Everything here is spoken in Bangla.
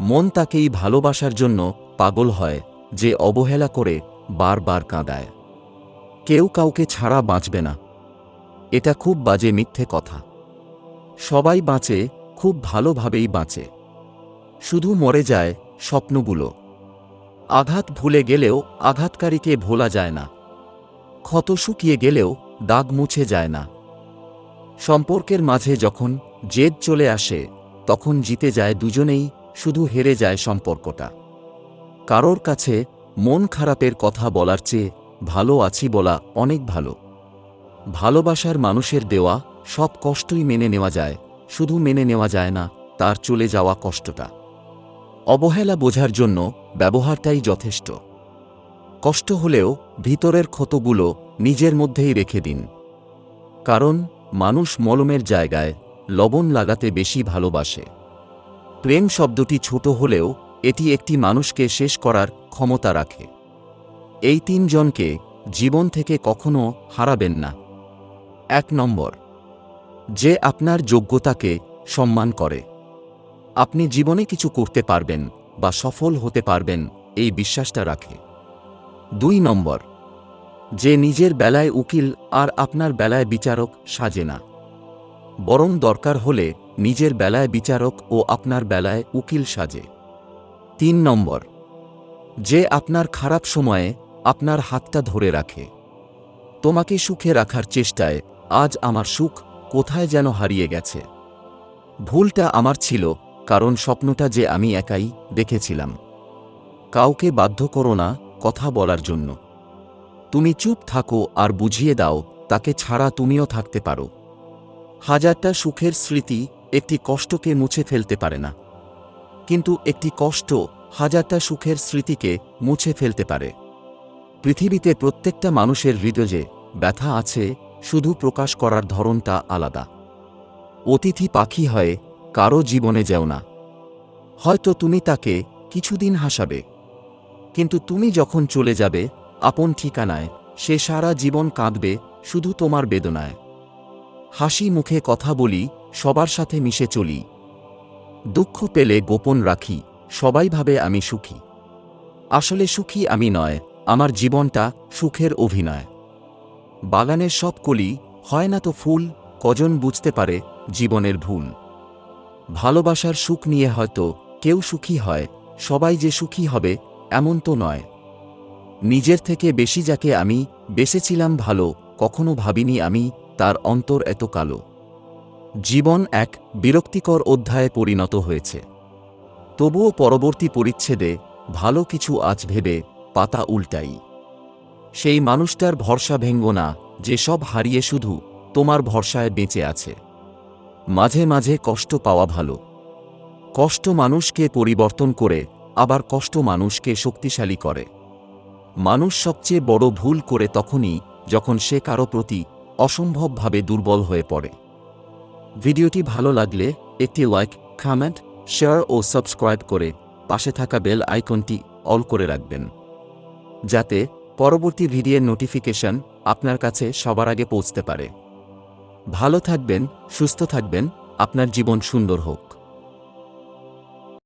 মন তাকেই ভালোবাসার জন্য পাগল হয় যে অবহেলা করে বারবার কাঁদায়। কেউ কাউকে ছাড়া বাঁচবে না, এটা খুব বাজে মিথ্যে কথা। সবাই বাঁচে, খুব ভালোভাবেই বাঁচে, শুধু মরে যায় স্বপ্নগুলো। আঘাত ভুলে গেলেও আঘাতকারীকে ভোলা যায় না, ক্ষত শুকিয়ে গেলেও দাগ মুছে যায় না। সম্পর্কের মাঝে যখন জেদ চলে আসে তখন জিতে যায় দুজনেই, শুধু হেরে যায় সম্পর্কটা। কারোর কাছে মন খারাপের কথা বলার চেয়ে ভালো আছি বলা অনেক ভালো। ভালোবাসার মানুষের দেওয়া সব কষ্টই মেনে নেওয়া যায়, শুধু মেনে নেওয়া যায় না তার চলে যাওয়া কষ্টটা। অবহেলা বোঝার জন্য ব্যবহারটাই যথেষ্ট। কষ্ট হলেও ভিতরের ক্ষতগুলো নিজের মধ্যেই রেখে দিন, কারণ মানুষ মলমের জায়গায় লবণ লাগাতে বেশি ভালোবাসে। প্রেম শব্দটি ছোট হলেও এটি একটি মানুষকে শেষ করার ক্ষমতা রাখে। এই তিনজনকে জীবন থেকে কখনো হারাবেন না। 1 নম্বর, যে আপনার যোগ্যতাকে সম্মান করে। আপনি জীবনে কিছু করতে পারবেন বা সফল হতে পারবেন এই বিশ্বাসটা রাখে। 2 নম্বর, যে নিজের বেলায় উকিল আর আপনার বেলায় বিচারক সাজে না, বরং দরকার হলে নিজের বেলায় বিচারক ও আপনার বেলায় উকিল সাজে। 3 নম্বর, যে আপনার খারাপ সময়ে আপনার হাতটা ধরে রাখে। তোমাকে সুখে রাখার চেষ্টায় আজ আমার সুখ কোথায় যেন হারিয়ে গেছে। ভুলটা আমার ছিল, কারণ স্বপ্নটা যে আমি একাই দেখেছিলাম। কাউকে বাধ্য করো না কথা বলার জন্য। তুমি চুপ থাকো আর বুঝিয়ে দাও তাকে ছাড়া তুমিও থাকতে পারো। হাজারটা সুখের স্মৃতি একটি কষ্টকে মুছে ফেলতে পারে না, কিন্তু একটি কষ্ট হাজারটা সুখের স্মৃতিকে মুছে ফেলতে পারে। পৃথিবীতে প্রত্যেকটা মানুষের হৃদয়ে ব্যথা আছে, শুধু প্রকাশ করার ধরনটা আলাদা। অতিথি পাখি হয়ে কারো জীবনে যেও না। হয়তো তুমি তাকে কিছুদিন হাসাবে, কিন্তু তুমি যখন চলে যাবে আপন ঠিকানায়, সে সারা জীবন কাঁদবে শুধু তোমার বেদনায়। হাসি মুখে কথা বলি, সবার সাথে মিশে চলি। দুঃখ পেলে গোপন রাখি, সবাই ভাবে আমি সুখী। আসলে সুখী আমি নয়, আমার জীবনটা সুখের অভিনয়। বাগানের সব কলি হয় না তো ফুল, কজন বুঝতে পারে জীবনের ভুল। ভালোবাসার সুখ নিয়ে হয়তো কেউ সুখী হয়, সবাই যে সুখী হবে এমন তো নয়। নিজের থেকে বেশি যাকে আমি বেসেছিলাম ভালো, কখনো ভাবিনি আমি তার অন্তর এত কালো। জীবন এক বিরক্তিকর অধ্যায়ে পরিণত হয়েছে, তবুও পরবর্তী পরিচ্ছেদে ভালো কিছু আজ ভেবে পাতা উল্টাই। সেই মানুষটার ভরসা ভেঙ্গো না, যে সব হারিয়ে শুধু তোমার ভরসায় বেঁচে আছে। মাঝে মাঝে কষ্ট পাওয়া ভালো। কষ্ট মানুষকে পরিবর্তন করে, আবার কষ্ট মানুষকে শক্তিশালী করে। মানুষ সবচেয়ে বড় ভুল করে তখনই যখন সে কারো প্রতি অসম্ভবভাবে দুর্বল হয়ে পড়ে। ভিডিওটি ভালো লাগলে একটি লাইক, কমেন্ট, শেয়ার ও সাবস্ক্রাইব করে পাশে থাকা বেল আইকনটি অল করে রাখবেন, যাতে পরবর্তী ভিডিওর নোটিফিকেশন আপনার কাছে সবার আগে পৌঁছতে পারে। ভালো থাকবেন, সুস্থ থাকবেন, আপনার জীবন সুন্দর হোক।